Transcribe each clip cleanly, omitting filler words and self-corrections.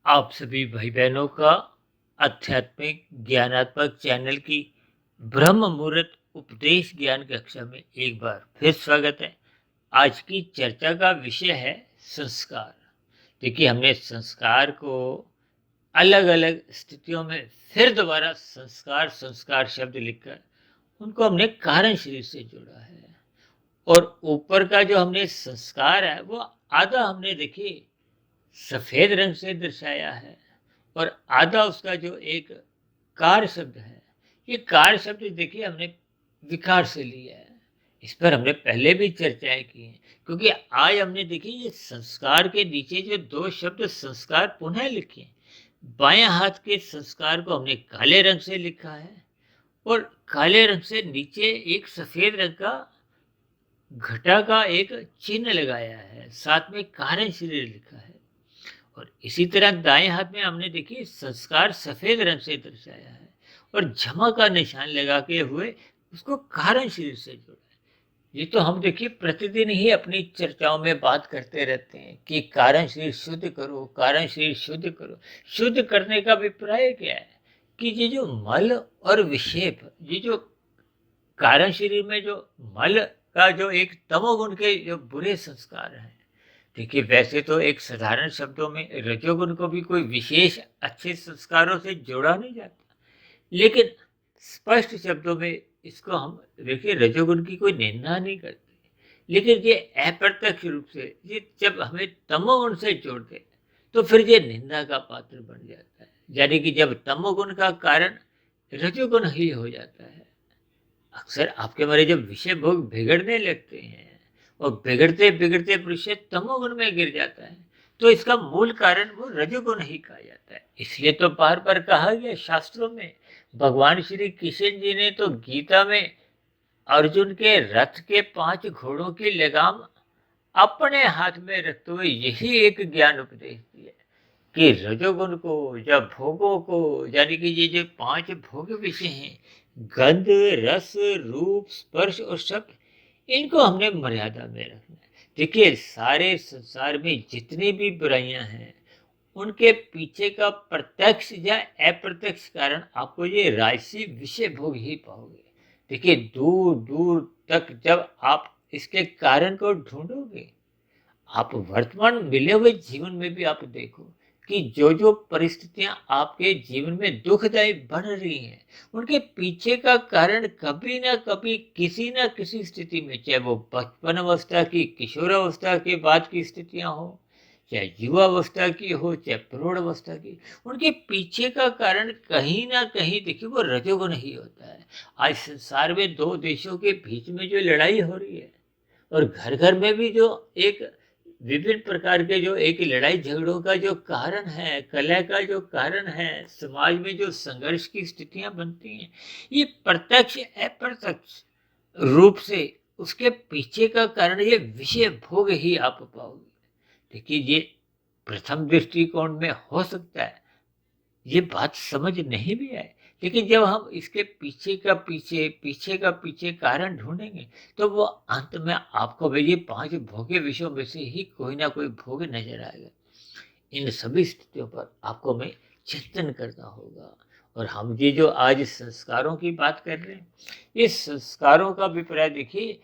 आप सभी भाई बहनों का आध्यात्मिक ज्ञानात्मक चैनल की ब्रह्म मुहूर्त उपदेश ज्ञान कक्षा में एक बार फिर स्वागत है। आज की चर्चा का विषय है संस्कार। देखिए, हमने संस्कार को अलग अलग स्थितियों में फिर दोबारा संस्कार संस्कार शब्द लिखकर उनको हमने कारण शरीर से जोड़ा है। और ऊपर का जो हमने संस्कार है वो आधा हमने देखिए सफेद रंग से दर्शाया है और आधा उसका जो एक कार शब्द है, ये कार शब्द देखिए हमने विकार से लिया है। इस पर हमने पहले भी चर्चाएं की हैं, क्योंकि आज हमने देखी ये संस्कार के नीचे जो दो शब्द संस्कार पुनः लिखे हैं। बाएं हाथ के संस्कार को हमने काले रंग से लिखा है और काले रंग से नीचे एक सफेद रंग का घटा का एक चिन्ह लगाया है, साथ में कारण शरीर लिखा है। और इसी तरह दाएं हाथ में हमने देखिए संस्कार सफेद रंग से दर्शाया है और झमा का निशान लगा के हुए उसको कारण शरीर से जोड़ा है। ये तो हम देखिए प्रतिदिन ही अपनी चर्चाओं में बात करते रहते हैं कि कारण शरीर शुद्ध करो, कारण शरीर शुद्ध करो। शुद्ध करने का अभिप्राय क्या है कि ये जो मल और विक्षेप, ये जो कारण शरीर में जो मल का जो एक तमोगुण के जो बुरे संस्कार हैं, देखिए वैसे तो एक साधारण शब्दों में रजोगुण को भी कोई विशेष अच्छे संस्कारों से जोड़ा नहीं जाता, लेकिन स्पष्ट शब्दों में इसको हम देखिए रजोगुण की कोई निंदा नहीं करते, लेकिन ये अप्रत्यक्ष रूप से ये जब हमें तमोगुण से जोड़ दे तो फिर ये निंदा का पात्र बन जाता है। यानी कि जब तमोगुण का कारण रजोगुण ही हो जाता है, अक्सर आपके हमारे जब विषय भोग बिगड़ने लगते हैं और बिगड़ते बिगड़ते मनुष्य तमोगुण में गिर जाता है, तो इसका मूल कारण वो रजोगुण ही कहा जाता है। इसलिए तो बार बार कहा गया शास्त्रों में, भगवान श्री कृष्ण जी ने तो गीता में अर्जुन के रथ के 5 घोड़ों की लगाम अपने हाथ में रखते हुए यही एक ज्ञान उपदेश दिया कि रजोगुण को या भोगों को, यानी कि ये जो 5 भोग विषय हैं, गंध, रस, रूप, स्पर्श और शब्द, इनको हमने मर्यादा में रखना है। देखिए सारे संसार में जितनी भी बुराइयां हैं, उनके पीछे का प्रत्यक्ष या अप्रत्यक्ष कारण आपको ये राजसी विषय भोग ही पाओगे। देखिए दूर दूर तक जब आप इसके कारण को ढूंढोगे, आप वर्तमान मिले हुए जीवन में भी आप देखो कि जो जो परिस्थितियां आपके जीवन में दुखदायी बन रही हैं, उनके पीछे का कारण कभी ना कभी किसी ना किसी स्थिति में, चाहे वो बचपन अवस्था की, किशोरावस्था के बाद की स्थितियां हो, चाहे युवावस्था की हो, चाहे प्रौढ़ अवस्था की, उनके पीछे का कारण कहीं ना कहीं देखिए वो रजोगुण ही होता है। आज संसार में दो देशों के बीच में जो लड़ाई हो रही है और घर घर में भी जो एक विभिन्न प्रकार के जो एक लड़ाई झगड़ों का जो कारण है, कलह का जो कारण है, समाज में जो संघर्ष की स्थितियां बनती हैं, ये प्रत्यक्ष अप्रत्यक्ष रूप से उसके पीछे का कारण ये विषय भोग ही आप पाओगे। देखिए ये प्रथम दृष्टिकोण में हो सकता है ये बात समझ नहीं भी आए, लेकिन जब हम इसके पीछे का पीछे कारण ढूंढेंगे, तो वो अंत में आपको भी ये 5 भोगे विषयों में से ही कोई ना कोई भोग नजर आएगा। इन सभी स्थितियों पर आपको में चिंतन करना होगा। और हम ये जो आज संस्कारों की बात कर रहे हैं, इस संस्कारों का अभिप्राय देखिए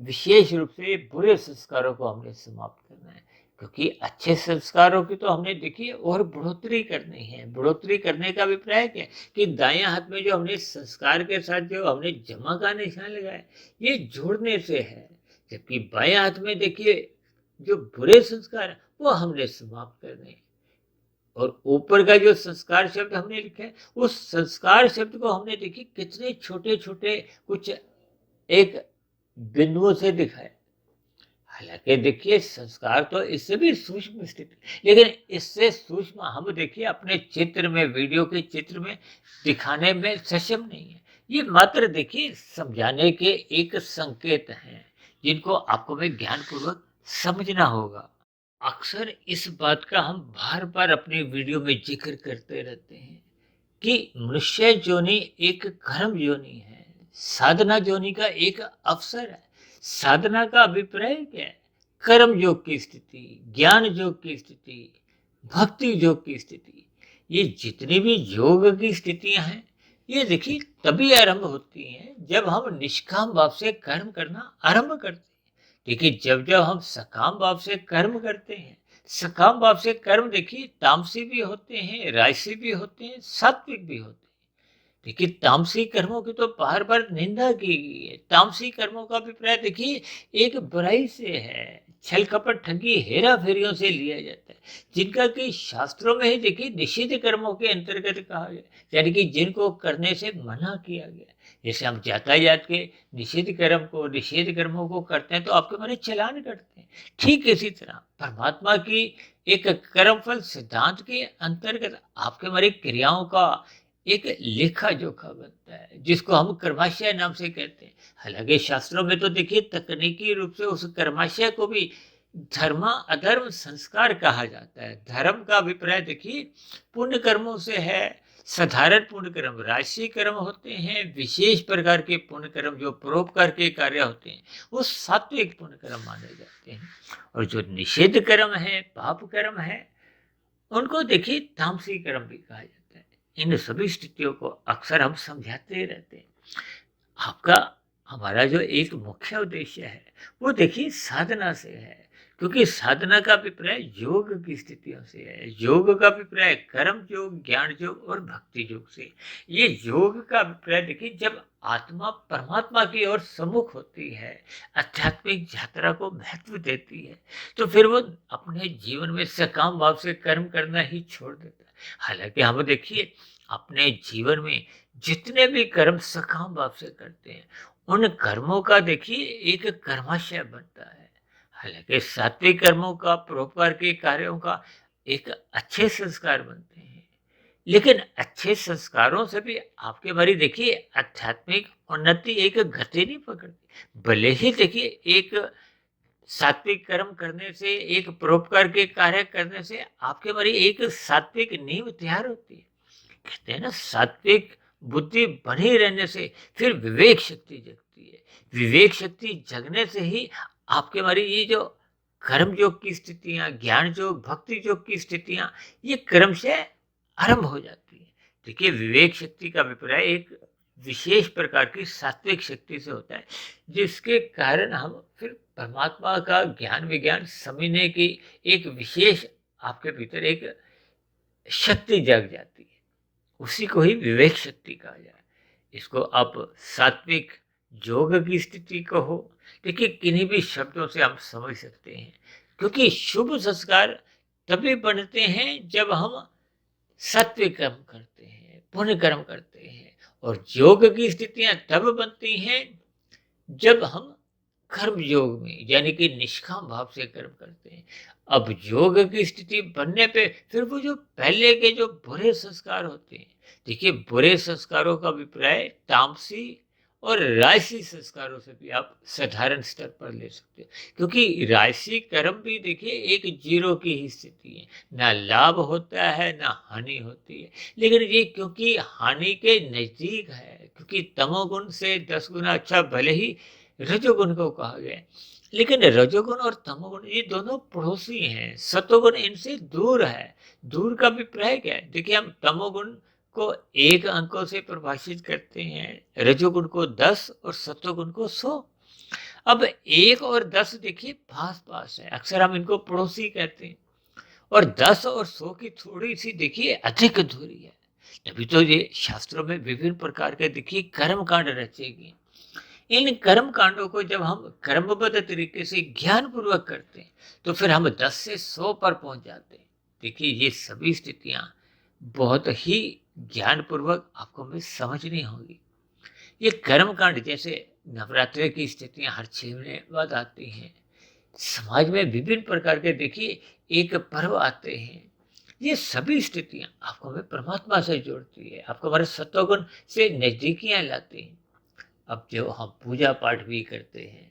विशेष रूप से बुरे संस्कारों को हमने समाप्त करना है, क्योंकि अच्छे संस्कारों की तो हमने देखिए और बढ़ोतरी करनी है। बढ़ोतरी करने का अभिप्राय क्या है कि दाएं हाथ में जो हमने संस्कार के साथ जो हमने जमा का निशान लगाया, ये जोड़ने से है, जबकि बाएं हाथ में देखिए जो बुरे संस्कार है वो हमने समाप्त करने हैं। और ऊपर का जो संस्कार शब्द हमने लिखा है, उस संस्कार शब्द को हमने देखिए कितने छोटे छोटे कुछ एक बिंदुओं से दिखाया। हालांकि देखिए संस्कार तो इससे भी सूक्ष्म स्थिति, लेकिन इससे सूक्ष्म हम देखिए अपने चित्र में, वीडियो के चित्र में दिखाने में सक्षम नहीं है। ये मात्र देखिए समझाने के एक संकेत हैं, जिनको आपको में ज्ञान पूर्वक समझना होगा। अक्सर इस बात का हम बार बार अपने वीडियो में जिक्र करते रहते हैं कि मनुष्य योनि एक कर्म योनि है, साधना योनि का एक अवसर है। साधना का अभिप्राय क्या है? कर्म योग की स्थिति, ज्ञान योग की स्थिति, भक्ति योग की स्थिति, ये जितनी भी योग की स्थितियां हैं, ये देखिए तभी आरंभ होती हैं जब हम निष्काम भाव से कर्म करना आरंभ करते हैं। देखिए जब जब हम सकाम भाव से कर्म करते हैं, सकाम भाव से कर्म देखिए तामसी भी होते हैं, राजसी भी होते हैं, सात्विक भी होते हैं। देखिए तामसी कर्मों की तो बार बार निंदा की गई है। तामसी कर्मों का अभिप्राय देखिए एक बुराई से है, छल कपट ठगी हेरा फेरियों से लिया जाता है, जिनका कि शास्त्रों में ही देखिए निषिद्ध कर्मों के अंतर्गत कहा गया, यानी कि जिनको करने से मना किया गया। जैसे हम यातायात के निषिद्ध कर्मों को करते हैं तो आपके मारे चलान कटते हैं। ठीक इसी तरह परमात्मा की एक कर्मफल सिद्धांत के अंतर्गत आपके मारे क्रियाओं का एक लेखा जोखा बनता है, जिसको हम कर्माशय नाम से कहते हैं। हालांकि शास्त्रों में तो देखिए तकनीकी रूप से उस कर्माशय को भी धर्म अधर्म संस्कार कहा जाता है। धर्म का अभिप्राय देखिए पुण्य कर्मों से है। साधारण पुण्य कर्म राशि कर्म होते हैं, विशेष प्रकार के पुण्य कर्म जो परोपकार के कार्य होते हैं वो सात्विक पुण्य कर्म माने जाते हैं। और जो निषिद्ध कर्म है, पाप कर्म है, उनको देखिए तामसी कर्म भी कहा जाता है। इन सभी स्थितियों को अक्सर हम समझाते ही रहते हैं। आपका हमारा जो एक मुख्य उद्देश्य है वो देखिए साधना से है, क्योंकि साधना का अभिप्राय योग की स्थितियों से है। योग का अभिप्राय कर्म योग, ज्ञान योग और भक्ति योग से। ये योग का अभिप्राय देखिए जब आत्मा परमात्मा की ओर सम्मुख होती है, आध्यात्मिक यात्रा को महत्व देती है, तो फिर वो अपने जीवन में सकाम भाव से कर्म करना ही छोड़ देता है। हालांकि हम देखिए अपने जीवन में जितने भी कर्म सकाम भाव से करते हैं, उन कर्मों का देखिए एक कर्माशय बनता है। हालांकि सात्विक कर्मों का, परोपकार के कार्यों का एक अच्छे संस्कार बनते हैं, लेकिन अच्छे संस्कारों से भी आपके बारी देखिए आध्यात्मिक उन्नति एक गति नहीं पकड़ती। भले ही देखिए एक सात्विक कर्म करने से, एक परोपकार के कार्य करने से आपके बारी एक सात्विक नींव तैयार होती है। कहते हैं ना, सात्विक बुद्धि बनी रहने से फिर विवेक शक्ति जगती है। विवेक शक्ति जगने से ही आपके हमारी ये जो कर्म योग की स्थितियां, ज्ञान योग, भक्ति योग की स्थितियां, ये क्रम से आरंभ हो जाती है। देखिए विवेक शक्ति का अभिप्राय एक विशेष प्रकार की सात्विक शक्ति से होता है, जिसके कारण हम फिर परमात्मा का ज्ञान विज्ञान समझने की एक विशेष आपके भीतर एक शक्ति जग जाती है। उसी को ही विवेक शक्ति कहा जाए। इसको आप सात्विक योग की स्थिति कहो, देखिए किन्हीं भी शब्दों से हम समझ सकते हैं, क्योंकि शुभ संस्कार तभी बनते हैं जब हम सात्विक कर्म करते हैं, पुण्य कर्म करते हैं। और योग की स्थितियां तब बनती हैं जब हम कर्म योग में, यानी कि निष्काम भाव से कर्म करते हैं। अब योग की स्थिति बनने पे फिर वो जो पहले के जो बुरे संस्कार होते हैं, देखिए बुरे संस्कारों का अभिप्राय तामसी और राजसी संस्कारों से भी आप साधारण स्तर पर ले सकते हो, क्योंकि राजसी कर्म भी देखिए एक जीरो की ही स्थिति है, ना लाभ होता है ना हानि होती है। लेकिन ये क्योंकि हानि के नजदीक है, क्योंकि तमोगुण से 10 गुना अच्छा भले ही रजोगुण को कहा गया है, लेकिन रजोगुण और तमोगुण ये दोनों पड़ोसी हैं। सतोगुण इनसे दूर है। दूर का अभिप्राय क्या है? देखिए हम तमोगुण को 1 अंकों से परिभाषित करते हैं, रजोगुण को 10 और सतोगुण को 100। अब 1 और 10 देखिए पास पास है, अक्सर हम इनको पड़ोसी कहते हैं। और 10 और 100 की थोड़ी सी देखिए अधिक दूरी है। तभी तो ये शास्त्रों में विभिन्न प्रकार के देखिए कर्म कांड रचे गए। इन कर्म कांडों को जब हम कर्मबद्ध तरीके से ज्ञान पूर्वक करते हैं, तो फिर हम 10 से 100 पर पहुंच जाते हैं। देखिए ये सभी स्थितियां बहुत ही ज्ञान पूर्वक आपको हमें समझनी होगी। ये कर्म कांड जैसे नवरात्रि की स्थितियां हर 6 महीने बाद आती हैं, समाज में विभिन्न प्रकार के देखिए एक पर्व आते हैं, ये सभी स्थितियां आपको हमें परमात्मा से जोड़ती है, आपको हमारे सत्वगुण से नजदीकियां लाती हैं। अब जो हम पूजा पाठ भी करते हैं,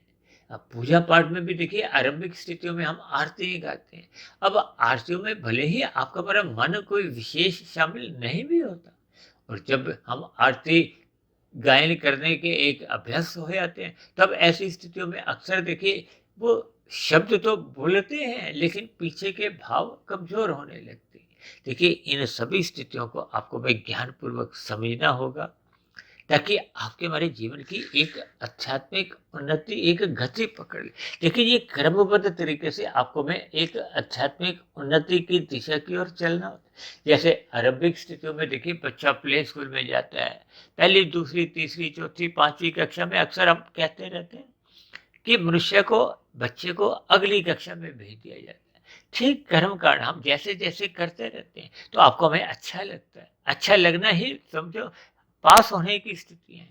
अब पूजा पाठ में भी देखिए आरंभिक स्थितियों में हम आरती ही गाते हैं। अब आरतियों में भले ही आपका हमारा मन कोई विशेष शामिल नहीं भी होता, और जब हम आरती गायन करने के एक अभ्यस्त हो जाते हैं, तब ऐसी स्थितियों में अक्सर देखिए वो शब्द तो बोलते हैं, लेकिन पीछे के भाव कमजोर होने लगते हैं। देखिए इन सभी स्थितियों को आपको भाई ज्ञानपूर्वक समझना होगा, ताकि आपके हमारे जीवन की एक आध्यात्मिक उन्नति एक गति पकड़ ले। देखिए ये क्रमबद्ध तरीके से आपको में एक आध्यात्मिक उन्नति की दिशा की ओर चलना होता है। जैसे आरंभिक स्थितियों में देखिए बच्चा प्ले स्कूल में जाता है, पहली दूसरी तीसरी चौथी पांचवी कक्षा में अक्सर हम कहते रहते हैं कि मनुष्य को बच्चे को अगली कक्षा में भेज दिया जाता है। ठीक कर्म कांड हम जैसे जैसे करते रहते हैं तो आपको हमें अच्छा लगता है, अच्छा लगना ही समझो पास होने की स्थिति है।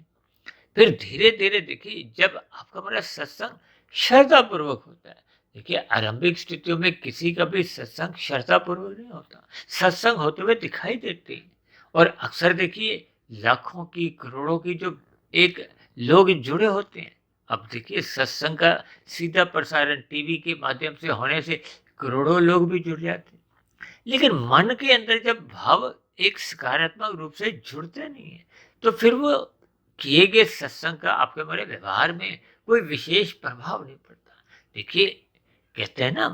फिर धीरे धीरे देखिए जब आपका हमारा सत्संग श्रद्धा पूर्वक होता है, देखिए आरंभिक स्थितियों में किसी का भी सत्संग श्रद्धा पूर्वक नहीं होता, सत्संग होते हुए दिखाई देते हैं। और अक्सर देखिए लाखों की करोड़ों की जो एक लोग जुड़े होते हैं। अब देखिए सत्संग का सीधा प्रसारण टीवी के माध्यम से होने से करोड़ों लोग भी जुड़ जाते हैं, लेकिन मन के अंदर जब भाव एक सकारात्मक रूप से जुड़ते नहीं है तो फिर वो किए गए सत्संग का आपके हमारे व्यवहार में कोई विशेष प्रभाव नहीं पड़ता। देखिए कहते हैं ना,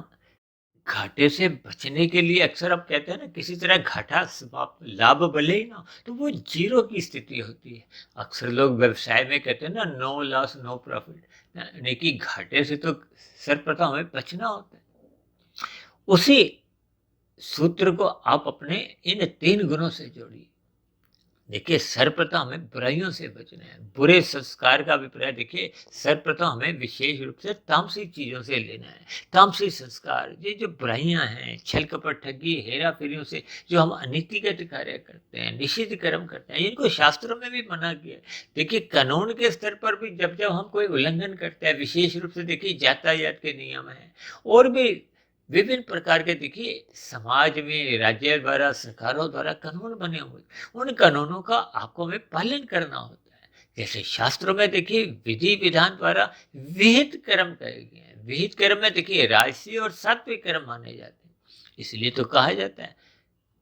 घाटे से बचने के लिए अक्सर आप कहते हैं ना किसी तरह घाटा समाप्त लाभ भले ही ना हो, तो वो जीरो की स्थिति होती है। अक्सर लोग व्यवसाय में कहते हैं ना नो लॉस नो प्रॉफिट, यानी कि घाटे से तो सर्वप्रथम हमें बचना होता है। उसी सूत्र को आप अपने इन 3 गुणों से जोड़िए। देखिए सर्वप्रथम हमें बुराइयों से बचना है, बुरे संस्कार का अभिप्राय देखिए सर्वप्रथम हमें विशेष रूप से तामसी चीजों से लेना है। तामसी संस्कार ये जो बुराइयां हैं, छल कपट ठगी हेरा फेरियों से जो हम अनीतिगत कार्य करते हैं, निषिद्ध कर्म करते हैं, इनको शास्त्रों में भी मना किया है। देखिए कानून के स्तर पर भी जब जब हम कोई उल्लंघन करते हैं, विशेष रूप से देखिए यातायात के नियम है और भी विभिन्न प्रकार के देखिए समाज में राज्य द्वारा सरकारों द्वारा कानून बने हुए, उन कानूनों का आपको में पालन करना होता है। जैसे शास्त्रों में देखिए विधि विधान द्वारा विहित कर्म कहे गए हैं। विहित कर्म में देखिए राजसी और सात्विक कर्म माने जाते हैं। इसलिए तो कहा जाता है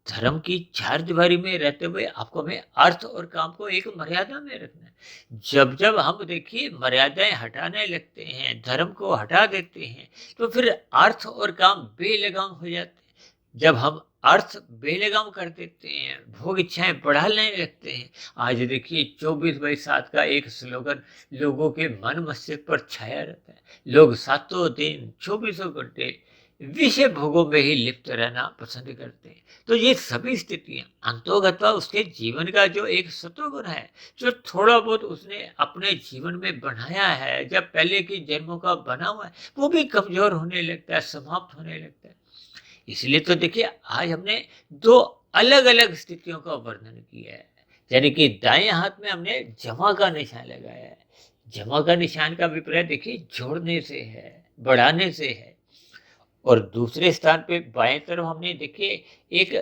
धर्म की चार दीवारी में रहते हुए आपको हमें अर्थ और काम को एक मर्यादा में रखना है। जब जब हम देखिए मर्यादाएं हटाने लगते हैं, धर्म को हटा देते हैं, तो फिर अर्थ और काम बेलगाम हो जाते हैं। जब हम अर्थ बेलगाम कर देते हैं, भोग इच्छाएं बढ़ाने लगते हैं। आज देखिए 24/7 का एक स्लोगन लोगों के मन मस्तिष्क पर छाया रहता है। लोग सातों दिन 24 घंटे विषय भोगों में ही लिप्त रहना पसंद करते हैं। तो ये सभी स्थितियां अंतोगत्वा उसके जीवन का जो एक सत्वगुण है, जो थोड़ा बहुत उसने अपने जीवन में बनाया है, जब पहले के जन्मों का बना हुआ है, वो भी कमजोर होने लगता है, समाप्त होने लगता है। इसलिए तो देखिए आज हमने 2 अलग अलग स्थितियों का वर्णन किया है। यानी कि दाएं हाथ में हमने जमा का निशान लगाया है। जमा का निशान का अभिप्राय देखिए जोड़ने से है, बढ़ाने से है। और दूसरे स्थान पे बाएं तरफ हमने देखिए एक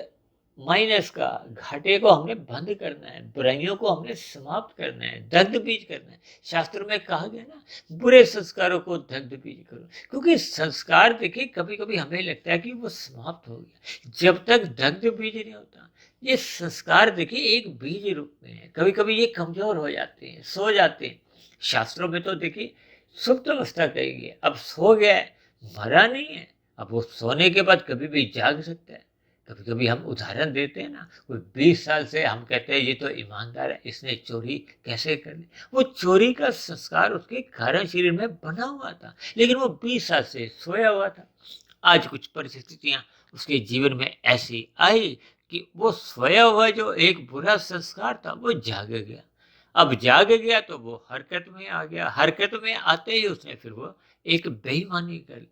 माइनस का, घाटे को हमने बंद करना है, बुराइयों को हमने समाप्त करना है, दग्ध बीज करना है। शास्त्रों में कहा गया ना बुरे संस्कारों को दग्ध बीज करो, क्योंकि संस्कार देखिए कभी कभी हमें लगता है कि वो समाप्त हो गया, जब तक दग्ध बीज नहीं होता। ये संस्कार देखिए एक बीज रूप में है, कभी कभी ये कमजोर हो जाते हैं, सो जाते हैं। शास्त्रों में तो देखिए सुप्त अवस्था कही गई है, अब सो गया है, मरा नहीं है। अब वो सोने के बाद कभी भी जाग सकता है। कभी कभी हम उदाहरण देते हैं ना, कोई 20 साल से हम कहते हैं ये तो ईमानदार है, इसने चोरी कैसे कर ली। वो चोरी का संस्कार उसके कारण शरीर में बना हुआ था, लेकिन वो 20 साल से सोया हुआ था। आज कुछ परिस्थितियां उसके जीवन में ऐसी आई कि वो सोया हुआ जो एक बुरा संस्कार था वो जाग गया। अब जाग गया तो वो हरकत में आ गया, हरकत में आते ही उसने फिर वो एक बेईमानी कर ली।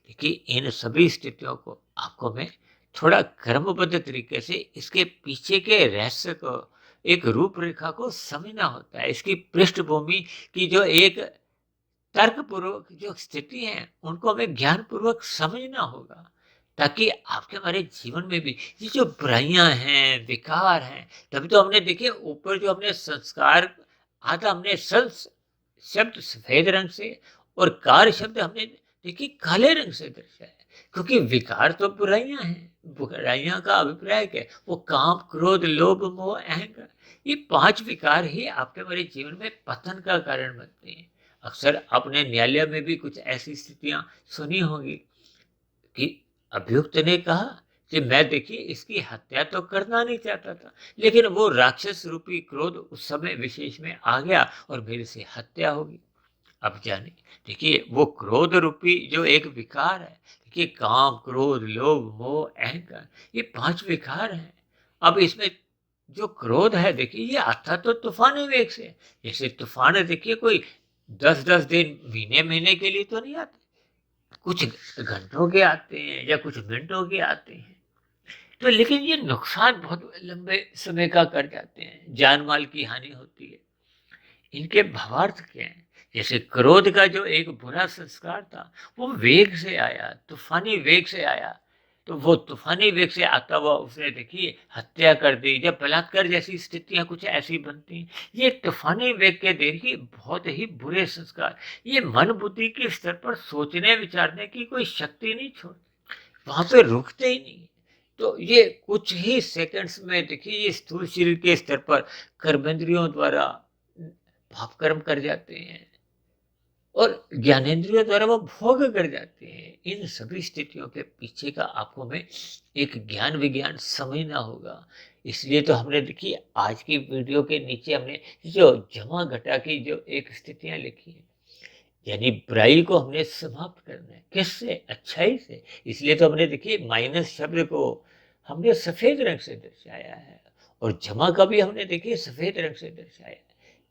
देखिए इन सभी स्थितियों को आपको मैं थोड़ा क्रमबद्ध तरीके से इसके पीछे के रहस्य को, एक रूपरेखा को समझना होता है। इसकी पृष्ठभूमि की जो एक तर्कपूर्वक जो स्थिति है उनको हमें ज्ञानपूर्वक समझना होगा, ताकि आपके हमारे जीवन में भी ये जो बुराइयां हैं, विकार हैं, तभी तो हमने देखिए ऊपर जो हमने संस्कार आधा हमने संस शब्द सफेद रंग से और कार शब्द हमने देखिए काले रंग से दर्शाया है। क्योंकि विकार तो बुराइयां हैं। बुराइयां का अभिप्राय क्या है? वो काम क्रोध लोभ मोह अहंकार, ये 5 विकार ही आपके हमारे जीवन में पतन का कारण बनते हैं। अक्सर आपने न्यायालय में भी कुछ ऐसी स्थितियां सुनी होंगी कि अभियुक्त ने कहा कि मैं देखिए इसकी हत्या तो करना नहीं चाहता था, लेकिन वो राक्षस रूपी क्रोध उस समय विशेष में आ गया और मेरे से हत्या होगी। अब जाने देखिए वो क्रोध रूपी जो एक विकार है, देखिए काम, क्रोध, लोभ, मोह, अहंकार, ये 5 विकार हैं। अब इसमें जो क्रोध है देखिए ये आता तो तूफानी वेग से। जैसे तूफान है देखिए कोई 10-10 दिन, महीने-महीने के लिए तो नहीं आते। कुछ घंटों के आते हैं या कुछ मिनटों के आते हैं। तो लेकिन ये नुकसान बहुत लंबे समय का कर जाते हैं, जान माल की हानि होती है। इनके भावार्थ क्या हैं? जैसे क्रोध का जो एक बुरा संस्कार था, वो वेग से आया, तूफानी वेग से आया। तो वो तूफानी वेग से आता हुआ उसने देखिए हत्या कर दी, या बलात्कार जैसी स्थितियां कुछ ऐसी बनती हैं। ये तूफानी वेग के देखिए बहुत ही बुरे संस्कार, ये मन बुद्धि के स्तर पर सोचने विचारने की कोई शक्ति नहीं छोड़ते, वहां पे रुकते ही नहीं। तो ये कुछ ही सेकंड्स में देखिए ये स्थूल शरीर के स्तर पर कर्मेंद्रियों द्वारा पाप कर्म कर जाते हैं और ज्ञानेंद्रियों द्वारा वो भोग कर जाते हैं। इन सभी स्थितियों के पीछे का आपको में एक ज्ञान विज्ञान समझना होगा। इसलिए तो हमने देखिए आज की वीडियो के नीचे हमने जो जमा घटा की जो एक स्थितियां लिखी है, यानी बुराई को हमने समाप्त करना है किससे? अच्छाई से। इसलिए तो हमने देखिए माइनस शब्द को हमने सफेद रंग से दर्शाया है और जमा का भी हमने देखिए सफेद रंग से दर्शाया है।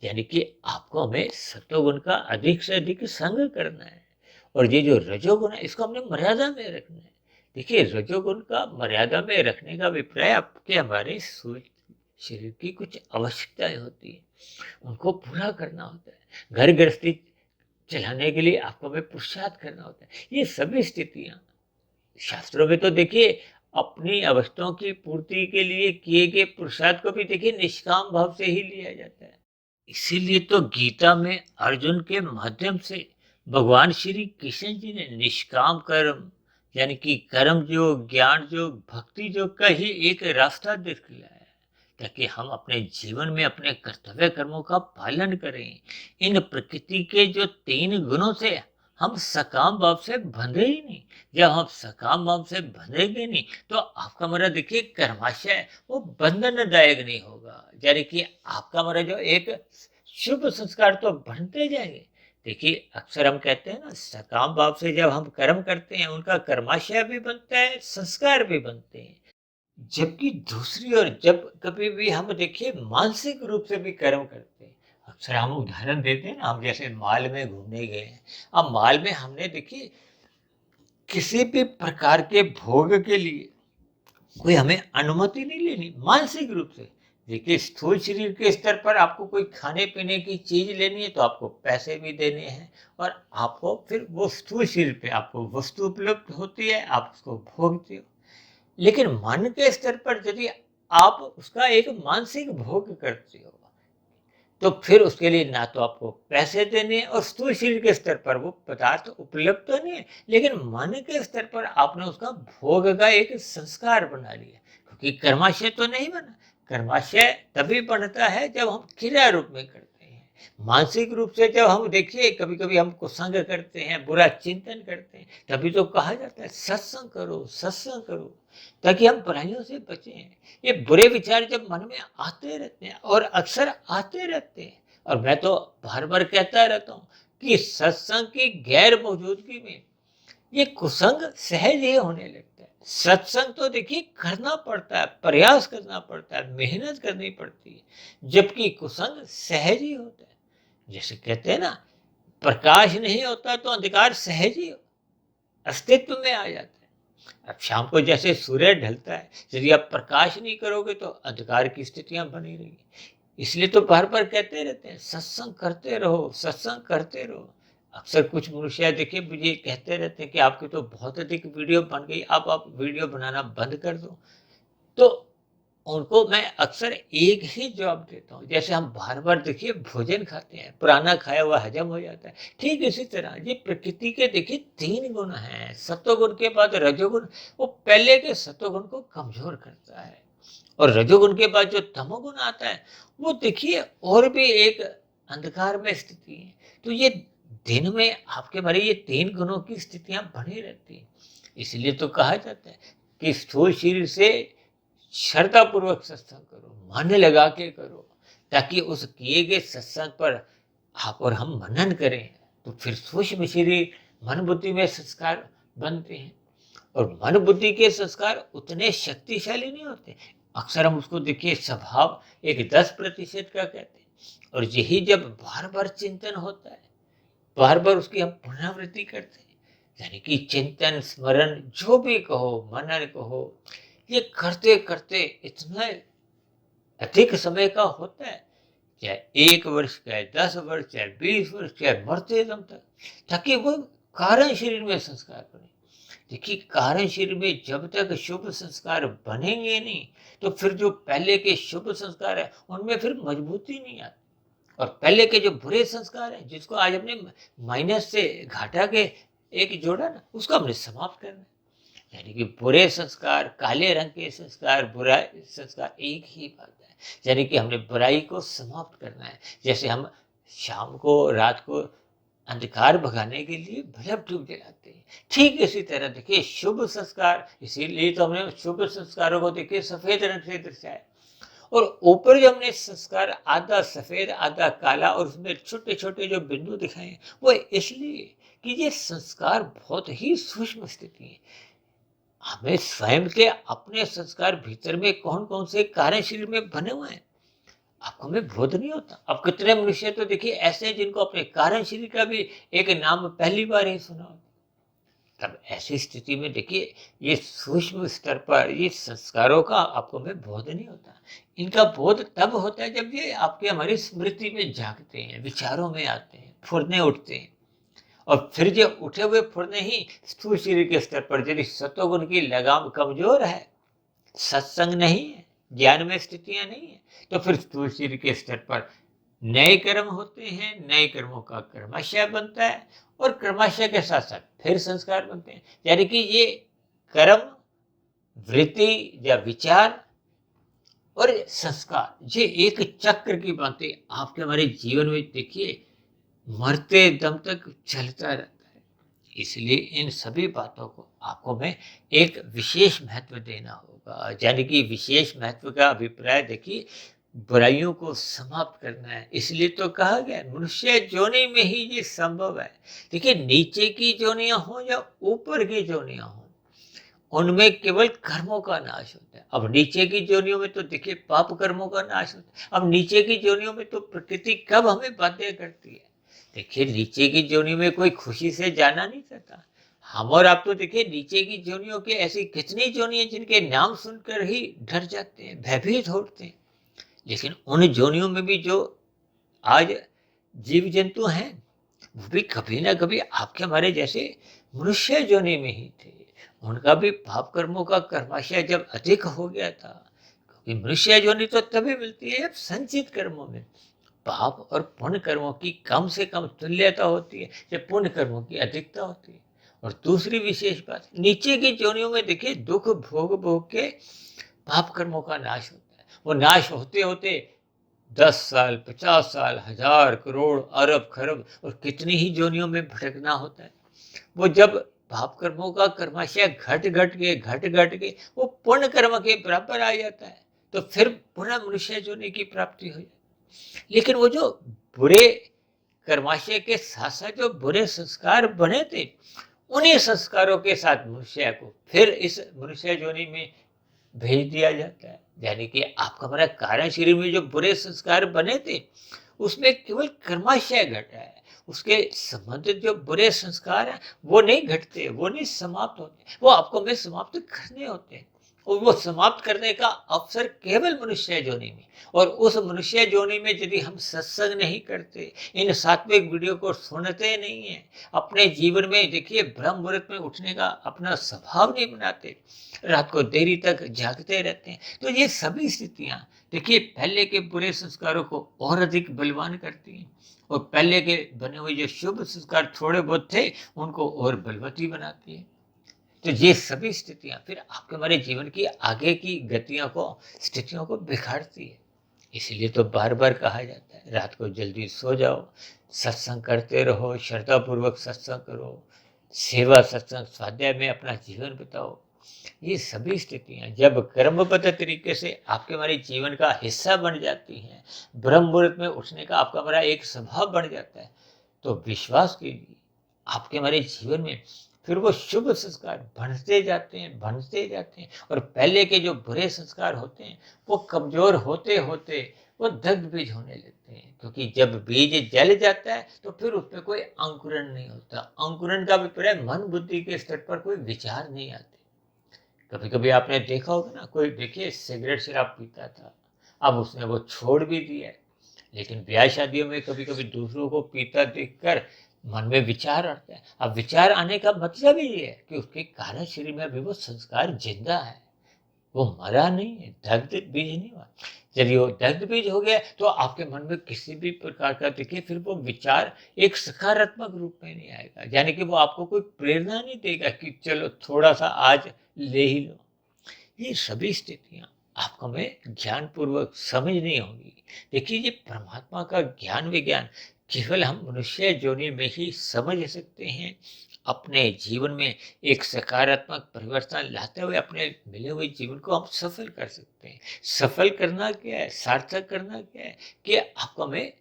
यानी कि आपको हमें सत्वगुण का अधिक से अधिक संग करना है और ये जो रजोगुण है इसको हमने मर्यादा में रखना है। देखिए रजोगुण का मर्यादा में रखने का अभिप्राय आपके हमारे शरीर की कुछ आवश्यकताएं होती है, उनको पूरा करना होता है। घर गृहस्थी चलाने के लिए आपको हमें पुरुषार्थ करना होता है। ये सभी स्थितियां शास्त्रों में तो देखिए अपनी अवस्थाओं की पूर्ति के लिए किए गए पुरुषार्थ को भी देखिए निष्काम भाव से ही लिया जाता है। इसीलिए तो गीता में अर्जुन के माध्यम से भगवान श्री कृष्ण जी ने निष्काम कर्म यानी कि कर्म योग, ज्ञान योग, भक्ति योग का ही एक रास्ता दिखलाया है, ताकि हम अपने जीवन में अपने कर्तव्य कर्मों का पालन करें। इन प्रकृति के जो 3 गुणों से हम सकाम भाव से बंधे ही नहीं। जब हम सकाम भाव से बंधेंगे नहीं तो आपका मेरा देखिए कर्माशय वो बंधनदायक नहीं होगा। यानी कि आपका मेरा जो एक शुभ संस्कार तो बनते जाएंगे। देखिए अक्सर हम कहते हैं ना सकाम भाव से जब हम कर्म करते हैं उनका कर्माशय भी बनता है, संस्कार भी बनते हैं। जबकि दूसरी ओर जब कभी भी हम देखिए मानसिक रूप से भी कर्म करते हैं, अक्सर हम उदाहरण देते हैं ना, हम जैसे माल में घूमने गए हैं। अब माल में हमने देखिए किसी भी प्रकार के भोग के लिए कोई हमें अनुमति नहीं लेनी मानसिक रूप से। देखिए स्थूल शरीर के स्तर पर आपको कोई खाने पीने की चीज लेनी है तो आपको पैसे भी देने हैं और आपको फिर वो स्थूल शरीर पे आपको वस्तु उपलब्ध होती है, आप उसको भोगते हो। लेकिन मन के स्तर पर यदि आप उसका एक मानसिक भोग करते हो तो फिर उसके लिए ना तो आपको पैसे देने हैं और स्थूल शरीर के स्तर पर वो पदार्थ उपलब्ध तो नहीं है, लेकिन मन के स्तर पर आपने उसका भोग का एक संस्कार बना लिया। क्योंकि कर्माशय तो नहीं बना, कर्माशय तभी बनता है जब हम क्रिया रूप में करते हैं। मानसिक रूप से जब हम देखिए कभी कभी हम कुसंग करते हैं, बुरा चिंतन करते हैं, तभी तो कहा जाता है सत्संग करो, सत्संग करो, ताकि हम बुराइयों से बचें। ये बुरे विचार जब मन में आते रहते हैं और अक्सर आते रहते हैं, और मैं तो बार बार कहता रहता हूँ कि सत्संग की गैर मौजूदगी में ये कुसंग सहज ही होने लगता है। सत्संग तो देखिए करना पड़ता है, प्रयास करना पड़ता है, मेहनत करनी पड़ती है, जबकि कुसंग सहज ही होता है। जैसे कहते हैं ना प्रकाश नहीं होता तो अंधकार सहज ही अस्तित्व में आ जाता है। अब शाम को जैसे सूर्य ढलता है, यदि आप प्रकाश नहीं करोगे तो अंधकार की स्थितियां बनी रहेंगी। इसलिए तो बार बार कहते रहते हैं सत्संग करते रहो, सत्संग करते रहो। अक्सर कुछ मनुष्य देखिए मुझे कहते रहते हैं कि आपकी तो बहुत अधिक वीडियो बन गई, अब आप वीडियो बनाना बंद कर दो। तो उनको मैं अक्सर एक ही जवाब देता हूँ, जैसे हम बार बार देखिए भोजन खाते हैं, पुराना खाया हुआ हजम हो जाता है, ठीक इसी तरह ये प्रकृति के देखिए 3 गुण हैं। सत्वगुण के बाद रजोगुण वो पहले के सत्वगुण को कमजोर करता है और रजोगुण के बाद जो तमोगुण आता है वो देखिए और भी एक अंधकार में स्थिति है। तो ये दिन में आपके बारे ये 3 गुणों की स्थितियां बनी रहती हैं। इसलिए तो कहा जाता है कि स्थूल शरीर से श्रद्धापूर्वक सत्संग करो, मन लगा के करो, ताकि उस किए गए सत्संग पर आप और हम मनन करें, तो फिर सूक्ष्म शरीर मन बुद्धि में संस्कार बनते हैं। और मन बुद्धि के संस्कार उतने शक्तिशाली नहीं होते। अक्सर हम उसको देखिए स्वभाव एक 10% का कहते हैं, और यही जब बार बार चिंतन होता है, बार बार उसकी हम पुनरावृत्ति करते हैं, यानी कि चिंतन स्मरण जो भी कहो, मनन कहो, ये करते करते इतना अधिक समय का होता है, चाहे 1 वर्ष, चाहे 10 वर्ष, चाहे 20 वर्ष, चाहे मरते दम तक, ताकि वो कारण शरीर में संस्कार बने। देखिए, कारण शरीर में जब तक शुभ संस्कार बनेंगे नहीं, तो फिर जो पहले के शुभ संस्कार है उनमें फिर मजबूती नहीं आती, और पहले के जो बुरे संस्कार हैं, जिसको आज हमने माइनस से घाटा के एक जोड़ा ना, उसको हमने समाप्त करना है। यानी कि बुरे संस्कार, काले रंग के संस्कार, बुरा संस्कार, एक ही बात है। यानी कि हमने बुराई को समाप्त करना है। जैसे हम शाम को, रात को अंधकार भगाने के लिए बल्ब ट्यूब जलाते हैं, ठीक इसी तरह देखिए शुभ संस्कार, इसीलिए तो हमने शुभ संस्कारों को देखिए सफेद रंग से दर्शाया, और ऊपर जो हमने संस्कार आधा सफेद आधा काला, और उसमें छोटे छोटे जो बिंदु दिखाए हैं, वो इसलिए कि ये संस्कार बहुत ही सूक्ष्म स्थिति है। हमें स्वयं के अपने संस्कार भीतर में कौन कौन से कार्य शरीर में बने हुए हैं, आपको में बोध नहीं होता। अब कितने मनुष्य तो देखिए ऐसे हैं जिनको अपने कारण शरीर का भी एक नाम पहली बार ही सुना होता। तब ऐसी स्थिति में देखिए ये सूक्ष्म स्तर पर ये संस्कारों का आपको में बोध नहीं होता। इनका बोध तब होता है जब ये आपके हमारी स्मृति में जागते हैं, विचारों में आते हैं, फुरने उठते हैं, और फिर जो उठे हुए फुरने ही स्थूल शरीर के स्तर पर यदि सतोगुण की लगाम कमजोर है, सत्संग नहीं है, ज्ञान में स्थितियां नहीं है, तो फिर स्थूल शरीर के स्तर पर नए कर्म होते हैं, नए कर्मों का कर्माशय बनता है, और कर्माशय के साथ साथ फिर संस्कार बनते हैं। यानी कि ये कर्म, वृत्ति या विचार और संस्कार, ये एक चक्र की बातें आपके हमारे जीवन में देखिए मरते दम तक चलता रहता है। इसलिए इन सभी बातों को आपको में एक विशेष महत्व देना होगा। यानी कि विशेष महत्व का अभिप्राय देखिए बुराइयों को समाप्त करना है। इसलिए तो कहा गया मनुष्य जोनि में ही ये संभव है। देखिए, नीचे की जोनियां हो या ऊपर की जोनियां हो, उनमें केवल कर्मों का नाश होता है। अब नीचे की जोनियों में तो देखिए पाप कर्मों का नाश होता है। अब नीचे की जोनियों में तो प्रकृति कब हमें बाध्य करती है। देखिए, नीचे की जोनियों में कोई खुशी से जाना नहीं चाहता। हम और आप तो देखिए नीचे की जोनियों के ऐसी कितनी जोनियां जिनके नाम सुनकर ही डर जाते हैं, भयभीत होते हैं। लेकिन उन जोनियों में भी जो आज जीव जंतु हैं, वो भी कभी ना कभी आपके हमारे जैसे मनुष्य जोनि में ही थे। उनका भी पाप कर्मों का कर्माशय जब अधिक हो गया था, क्योंकि मनुष्य जोनि तो तभी मिलती है जब संचित कर्मों में पाप और पुण्य कर्मों की कम से कम तुल्यता होती है, जब पुण्य कर्मों की अधिकता होती है। और दूसरी विशेष बात, नीचे की जोनियों में देखिए दुख भोग भोग के पाप कर्मों का नाश होता है। वो नाश होते होते 10 साल, 50 साल, 1000, करोड़, अरब, खरब और कितनी ही जोनियों में भटकना होता है। वो जब पाप कर्मों का कर्माशय घट घट के वो पुण्य कर्म के बराबर आ जाता है, तो फिर पुनः मनुष्य जोनि की प्राप्ति हो जाती है। लेकिन वो जो बुरे कर्माशय के साथ साथ जो बुरे संस्कार बने थे, उन्हीं संस्कारों के साथ मनुष्य को फिर इस मनुष्य जोनि में भेज दिया जाता है। यानी कि आपका हमारा कारण शरीर में जो बुरे संस्कार बने थे, उसमें केवल कर्माशय घटा है। उसके संबंधित जो बुरे संस्कार हैं वो नहीं घटते, वो नहीं समाप्त होते, वो आपको में समाप्त करने होते हैं। और वो समाप्त करने का अवसर केवल मनुष्य जोनि में। और उस मनुष्य जोनि में यदि हम सत्संग नहीं करते, इन सात्विक वीडियो को सुनते नहीं है, अपने जीवन में देखिए ब्रह्म मुहूर्त में उठने का अपना स्वभाव नहीं बनाते, रात को देरी तक जागते रहते हैं, तो ये सभी स्थितियां देखिए पहले के बुरे संस्कारों को और अधिक बलवान करती हैं, और पहले के बने हुए जो शुभ संस्कार थोड़े बहुत थे उनको और बलवती बनाती है। तो ये सभी स्थितियां फिर आपके हमारे जीवन की आगे की गतियों को, स्थितियों को बिखारती है। इसीलिए तो बार बार कहा जाता है रात को जल्दी सो जाओ, सत्संग करते रहो, श्रद्धापूर्वक सत्संग करो, सेवा सत्संग स्वाध्याय में अपना जीवन बिताओ, ये सभी स्थितियाँ जब क्रमबद्ध तरीके से आपके हमारे जीवन का हिस्सा बन जाती हैं, ब्रह्म मुहूर्त में उठने का आपका हमारा एक स्वभाव बन जाता है, तो विश्वास कीजिए आपके हमारे जीवन में फिर वो शुभ संस्कार बढ़ते जाते हैं और पहले के जो बुरे संस्कार होते हैं वो कमजोर होते होते वो दग्ध बीज होने लगते हैं, क्योंकि जब बीज जल जाता है तो फिर उसमें कोई अंकुरण नहीं होता। अंकुरण का अभिप्राय मन बुद्धि के स्तर पर कोई विचार नहीं आते। कभी कभी आपने देखा होगा ना, कोई देखिए सिगरेट शराब पीता था, अब उसने वो छोड़ भी दिया है, लेकिन ब्याह शादियों में कभी कभी दूसरों को पीता देखकर मन में विचार आता है। अब विचार आने का मतलब ही ये है कि उसके कारण शरीर में अभी वो संस्कार जिंदा है, वो मरा नहीं है, दग्ध बीज नहीं हुआ। यदि वो दग्ध बीज हो गया तो आपके मन में किसी भी प्रकार का देखिए फिर वो विचार एक सकारात्मक रूप में नहीं आएगा, यानी कि वो आपको कोई प्रेरणा नहीं देगा कि चलो थोड़ा सा आज ले ही लो। ये सभी स्थितियाँ आपको में ज्ञान पूर्वक समझनी होगी। देखिए ये परमात्मा का ज्ञान विज्ञान केवल हम मनुष्य योनि में ही समझ सकते हैं। अपने जीवन में एक सकारात्मक परिवर्तन लाते हुए अपने मिले हुए जीवन को हम सफल कर सकते हैं। सफल करना क्या है, सार्थक करना क्या है कि आपको में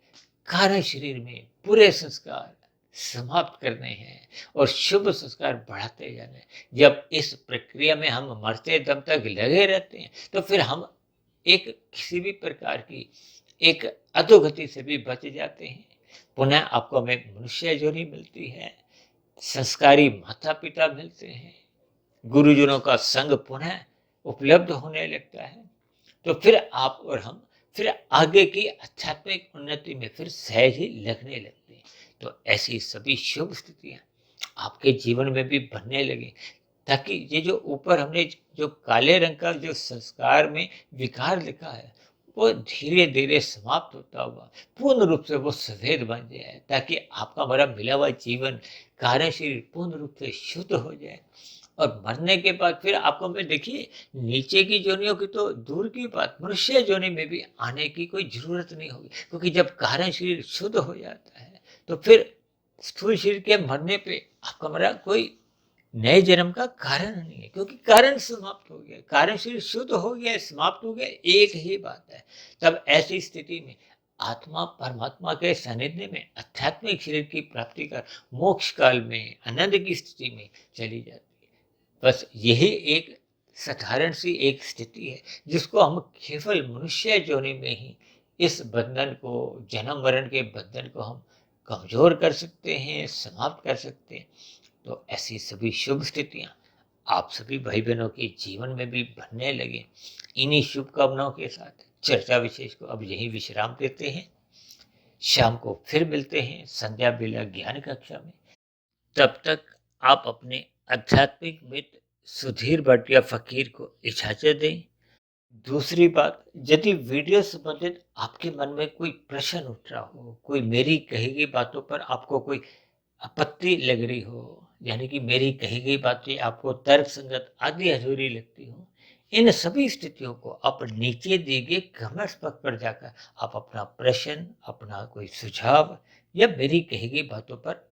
कार्य शरीर में पूरे संस्कार समाप्त करने हैं और शुभ संस्कार बढ़ाते जाने हैं। जब इस प्रक्रिया में हम मरते दम तक लगे रहते हैं तो फिर हम एक किसी भी प्रकार की एक अधोगति से भी बच जाते हैं। पुनः आपको हमें मनुष्य योनि मिलती है, संस्कारी माता पिता मिलते हैं, गुरुजनों का संग पुनः उपलब्ध होने लगता है, तो फिर आप और हम फिर आगे की आध्यात्मिक उन्नति में फिर सहज ही लगने लगते हैं। तो ऐसी सभी शुभ स्थितियाँ आपके जीवन में भी बनने लगे, ताकि ये जो ऊपर हमने जो काले रंग का जो संस्कार में विकार लिखा है वो धीरे धीरे समाप्त होता हुआ पूर्ण रूप से वो सफेद बन जाए, ताकि आपका हमारा मिला हुआ जीवन कार्य शरीर पूर्ण रूप से शुद्ध हो जाए। और मरने के बाद फिर आपको में देखिए नीचे की जोनियों की तो दूर की बात, मनुष्य जोनि में भी आने की कोई जरूरत नहीं होगी, क्योंकि जब कारण शरीर शुद्ध हो जाता है तो फिर स्थूल शरीर के मरने पे आपका हमारा कोई नए जन्म का कारण नहीं है, क्योंकि कारण समाप्त हो गया, कारण शरीर शुद्ध हो गया, समाप्त हो गया, एक ही बात है। तब ऐसी स्थिति में आत्मा परमात्मा के सानिध्य में आध्यात्मिक शरीर की प्राप्ति कर मोक्ष काल में आनंद की स्थिति में चली जाती है। बस यही एक साधारण सी एक स्थिति है जिसको हम केवल मनुष्य योनि में ही इस बंधन को, जन्म मरण के बंधन को हम कमजोर कर सकते हैं, समाप्त कर सकते हैं। तो ऐसी सभी शुभ स्थितियाँ आप सभी भाई बहनों के जीवन में भी बनने लगे। इन्हीं शुभकामनाओं के साथ चर्चा विशेष को अब यही विश्राम देते हैं। शाम को फिर मिलते हैं संध्या बेला ज्ञान कक्षा में। तब तक आप अपने आध्यात्मिक मित्र सुधीर भाटिया फकीर को इजाजत दें। दूसरी बात, यदि वीडियो संबंधित आपके मन में कोई प्रश्न उठ रहा हो, कोई मेरी कही गई बातों पर आपको कोई आपत्ति लग रही हो, यानी कि मेरी कही गई बातें आपको तर्क संगत आदि अधूरी लगती हो, इन सभी स्थितियों को आप नीचे दिए गए कमेंट्स बॉक्स पर जाकर आप अपना प्रश्न, अपना कोई सुझाव या मेरी कही गई बातों पर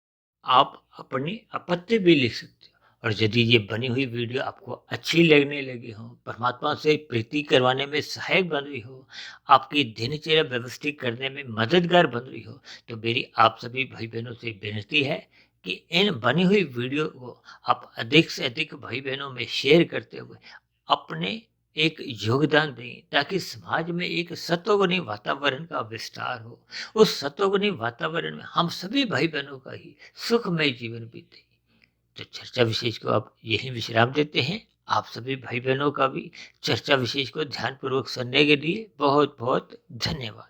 आप अपनी आपत्ति भी लिख सकते हो। और यदि ये बनी हुई वीडियो आपको अच्छी लगने लगी हो, परमात्मा से प्रीति करवाने में सहायक बन रही हो, आपकी दिनचर्या व्यवस्थित करने में मददगार बन रही हो, तो मेरी आप सभी भाई बहनों से विनती है कि इन बनी हुई वीडियो को आप अधिक से अधिक भाई बहनों में शेयर करते हुए अपने एक योगदान दें, ताकि समाज में एक सत्वगुणी वातावरण का विस्तार हो। उस सत्वगुणी वातावरण में हम सभी भाई बहनों का ही सुखमय जीवन बीते। तो चर्चा विशेष को आप यही विश्राम देते हैं। आप सभी भाई बहनों का भी चर्चा विशेष को ध्यानपूर्वक सुनने के लिए बहुत बहुत धन्यवाद।